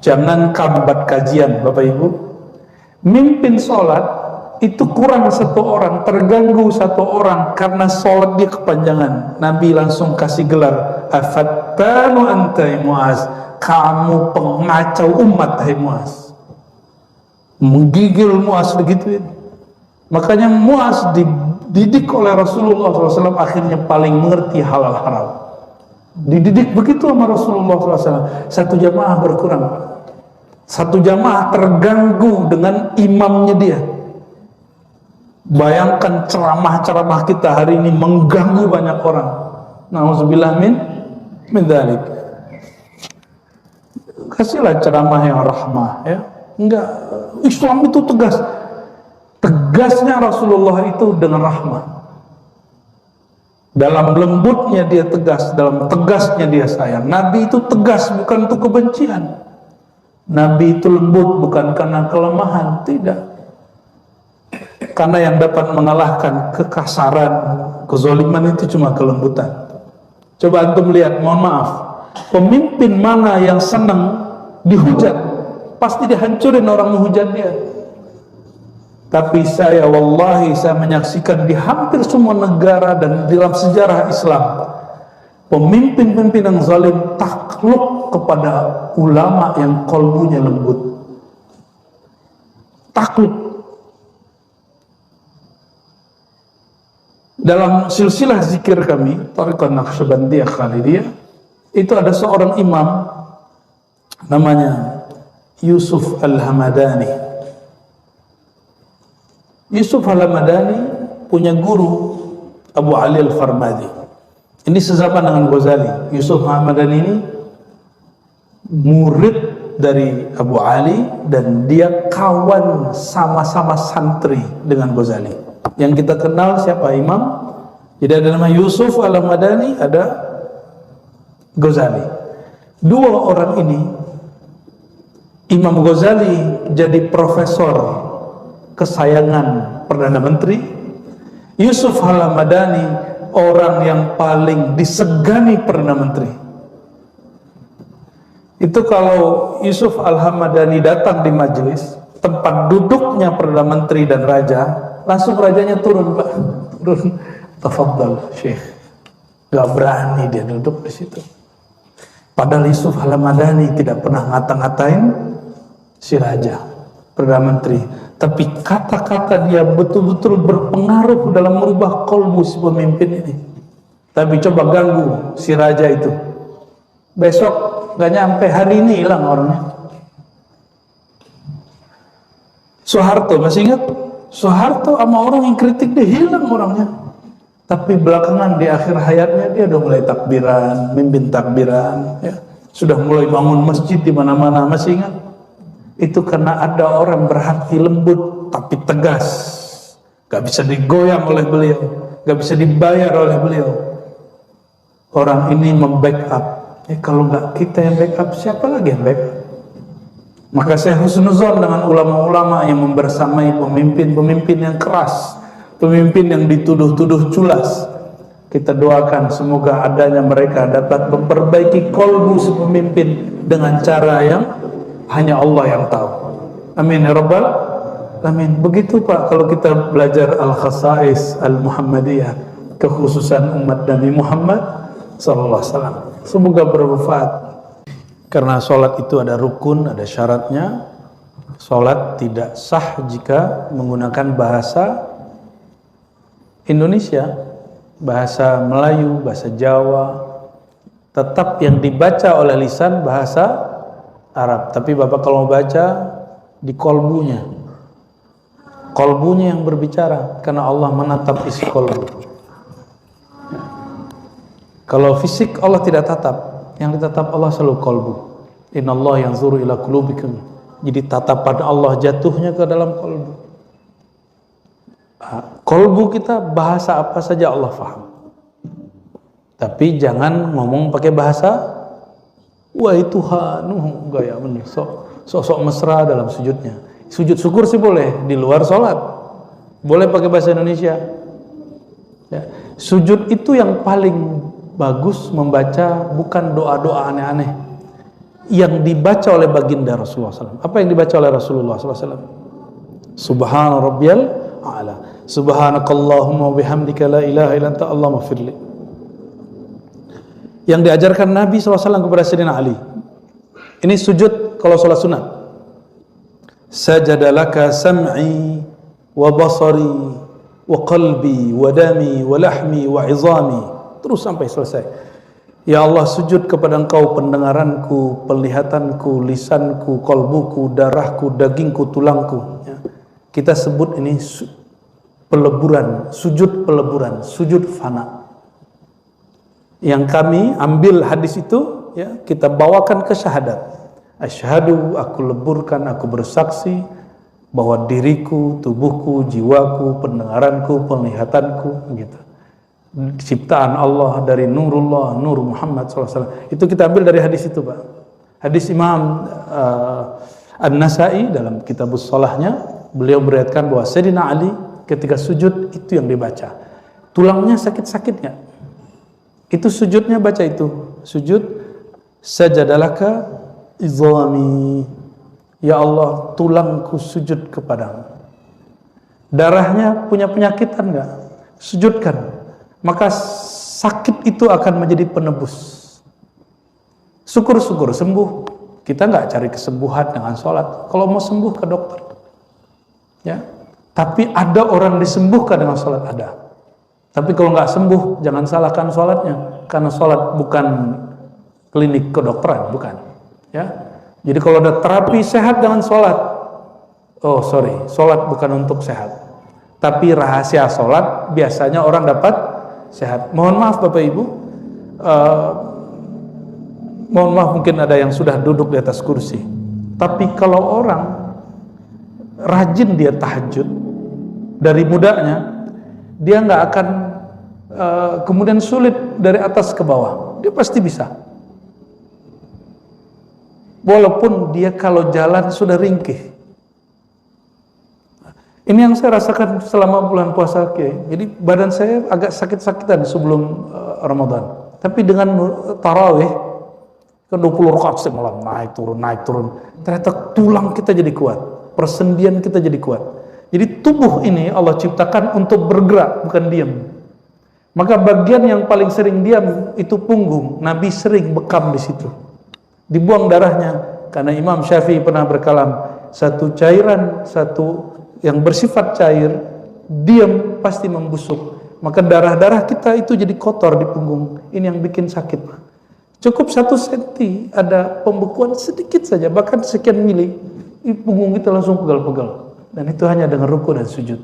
jangan kambat kajian Bapak Ibu, mimpin sholat itu kurang 1 orang, terganggu 1 orang karena sholat dia kepanjangan. Nabi langsung kasih gelar afattanu anta Muaz, kamu pengacau umat hai Muaz. Menggigil Muaz begitu. Makanya Muaz dididik oleh Rasulullah SAW, akhirnya paling mengerti halal haram. Dididik begitu sama Rasulullah SAW. 1 jamaah berkurang, 1 jamaah terganggu dengan imamnya dia. Bayangkan ceramah-ceramah kita hari ini mengganggu banyak orang. Nauzubillah min dzalik. Kasihlah ceramah yang rahmah, ya. Enggak, Islam itu tegas. Tegasnya Rasulullah itu dengan rahmah. Dalam lembutnya dia tegas, dalam tegasnya dia sayang. Nabi itu tegas bukan untuk kebencian. Nabi itu lembut bukan karena kelemahan, tidak. Karena yang dapat mengalahkan kekasaran, kezaliman itu cuma kelembutan. Coba antum lihat, mohon maaf, pemimpin mana yang senang dihujat? Pasti dihancurin orang menghujat dia. Tapi wallahi saya menyaksikan di hampir semua negara dan dalam sejarah Islam, pemimpin-pemimpin yang zalim takluk kepada ulama yang kolbunya lembut. Takluk. Dalam silsilah zikir kami, Thariqah Naqsyabandiyah Khalidiyah, itu ada seorang imam namanya Yusuf Al-Hamadani. Yusuf Al-Hamadani punya guru Abu Ali Al-Farmadi. Ini sezaman dengan Ghazali. Yusuf Al-Hamadani ini murid dari Abu Ali dan dia kawan sama-sama santri dengan Ghazali. Yang kita kenal siapa? Imam. Jadi ada nama Yusuf Al-Hamadani, ada Ghazali. 2 orang ini, Imam Ghazali jadi profesor kesayangan Perdana Menteri, Yusuf Al-Hamadani orang yang paling disegani Perdana Menteri. Itu kalau Yusuf Al-Hamadani datang di majelis tempat duduknya Perdana Menteri dan Raja, langsung rajanya turun, Pak. Turun, tafadhal Syekh. Gak berani dia duduk di situ. Padahal Yusuf Al-Hamadani tidak pernah ngata-ngatain si Raja, Perdana Menteri. Tapi kata-kata dia betul-betul berpengaruh dalam merubah kolbu si pemimpin ini. Tapi coba ganggu si Raja itu, besok gak nyampe hari ini hilang orangnya. Soeharto, masih ingat? Soeharto sama orang yang kritik dia hilang orangnya. Tapi belakangan di akhir hayatnya dia udah mulai takbiran, mimpin takbiran, ya. Sudah mulai bangun masjid di mana-mana, masih ingat? Itu karena ada orang berhati lembut tapi tegas, gak bisa digoyang oleh beliau, gak bisa dibayar oleh beliau. Orang ini membackup. Kalau nggak kita yang backup, siapa lagi yang backup? Maka saya husnuzon dengan ulama-ulama yang membersamai pemimpin-pemimpin yang keras, pemimpin yang dituduh-tuduh culas. Kita doakan semoga adanya mereka dapat memperbaiki kolbu si pemimpin dengan cara yang hanya Allah yang tahu. Amin ya rabbal alamin. Begitu Pak, kalau kita belajar al-khasais al-Muhammadiyah, kekhususan umat Nabi Muhammad sallallahu alaihi wasallam. Semoga bermanfaat. Karena sholat itu ada rukun, ada syaratnya. Sholat tidak sah jika menggunakan bahasa Indonesia, bahasa Melayu, bahasa Jawa. Tetap yang dibaca oleh lisan bahasa Arab. Tapi Bapak kalau mau baca di kolbunya. Kolbunya yang berbicara, karena Allah menatap isi kolbu. Kalau fisik Allah tidak tatap. Yang ditatap Allah selalu kolbu. Innallaha yanzuru ila qulubikum. Jadi tatapan Allah jatuhnya ke dalam kolbu. Kolbu kita bahasa apa saja Allah faham. Tapi jangan ngomong pakai bahasa wahai Tuhan, gaya bener, sok mesra dalam sujudnya. Sujud syukur sih boleh di luar sholat, boleh pakai bahasa Indonesia. Ya. Sujud itu yang paling bagus membaca bukan doa-doa aneh-aneh yang dibaca oleh baginda Rasulullah SAW. Apa yang dibaca oleh Rasulullah SAW? Subhana rabbiyal a'la, subhanakallahumma bihamdika la ilaha illa anta allahumma firli. Yang diajarkan Nabi SAW kepada Sayyidina Ali. Ini sujud kalau sholat sunat. Sajadalaka sam'i wa basari wa qalbi wa dami wa lahmi wa izami. Terus sampai selesai. Ya Allah, sujud kepada Engkau pendengaranku, penglihatanku, lisanku, kolbuku, darahku, dagingku, tulangku. Ya. Kita sebut ini peleburan, sujud fana. Yang kami ambil hadis itu, ya, kita bawakan ke syahadat. Asyhadu, aku leburkan, aku bersaksi bahwa diriku, tubuhku, jiwaku, pendengaranku, penglihatanku, gitu. Ciptaan Allah dari nurullah, nur Muhammad SAW. Itu kita ambil dari hadis itu, Pak. Hadis Imam An-Nasai dalam kitabus sholahnya, beliau beriatkan bahwa Sayyidina Ali ketika sujud itu yang dibaca. Tulangnya sakit-sakit nggak? Itu sujudnya baca itu. Sujud sajadalaka izami. Ya Allah, tulangku sujud kepadamu. Darahnya punya penyakitan nggak? Sujudkan. Maka sakit itu akan menjadi penebus. Syukur-syukur sembuh. Kita nggak cari kesembuhan dengan sholat. Kalau mau sembuh ke dokter, ya. Tapi ada orang disembuhkan dengan sholat, ada. Tapi kalau nggak sembuh, jangan salahkan sholatnya, karena sholat bukan klinik kedokteran, bukan. Ya. Jadi kalau ada terapi sehat dengan sholat, oh sorry, sholat bukan untuk sehat. Tapi rahasia sholat biasanya orang dapat sehat. Mohon maaf Bapak Ibu, mohon maaf mungkin ada yang sudah duduk di atas kursi. Tapi kalau orang rajin dia tahajud dari mudanya, dia nggak akan kemudian sulit dari atas ke bawah. Dia pasti bisa. Walaupun dia kalau jalan sudah ringkih. Ini yang saya rasakan selama bulan puasa, jadi badan saya agak sakit-sakitan sebelum Ramadan. Tapi dengan tarawih ke 20 rakaat malam naik turun. Ternyata tulang kita jadi kuat, persendian kita jadi kuat. Jadi tubuh ini Allah ciptakan untuk bergerak, bukan diam. Maka bagian yang paling sering diam itu punggung. Nabi sering bekam di situ. Dibuang darahnya, karena Imam Syafi'i pernah berkalam, satu cairan, satu yang bersifat cair, diam pasti membusuk. Maka darah-darah kita itu jadi kotor di punggung. Ini yang bikin sakit. Cukup 1 senti ada pembekuan sedikit saja, bahkan sekian mili, punggung kita langsung pegal-pegal. Dan itu hanya dengan ruku dan sujud.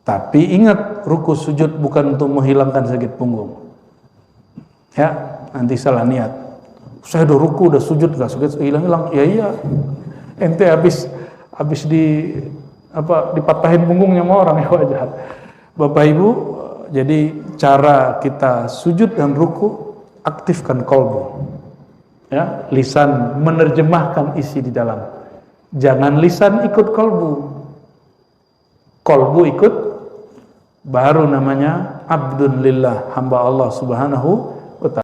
Tapi ingat, ruku sujud bukan untuk menghilangkan sakit punggung. Ya, nanti salah niat. Saya udah ruku, udah sujud, gak sakit, hilang-hilang. Ya iya, ente habis dipatahin punggungnya sama orang, ya wajar. Bapak Ibu, jadi cara kita sujud dan ruku, aktifkan kolbu, ya, lisan menerjemahkan isi di dalam. Jangan lisan ikut kolbu. Kolbu ikut, baru namanya abdun lillah, hamba Allah subhanahu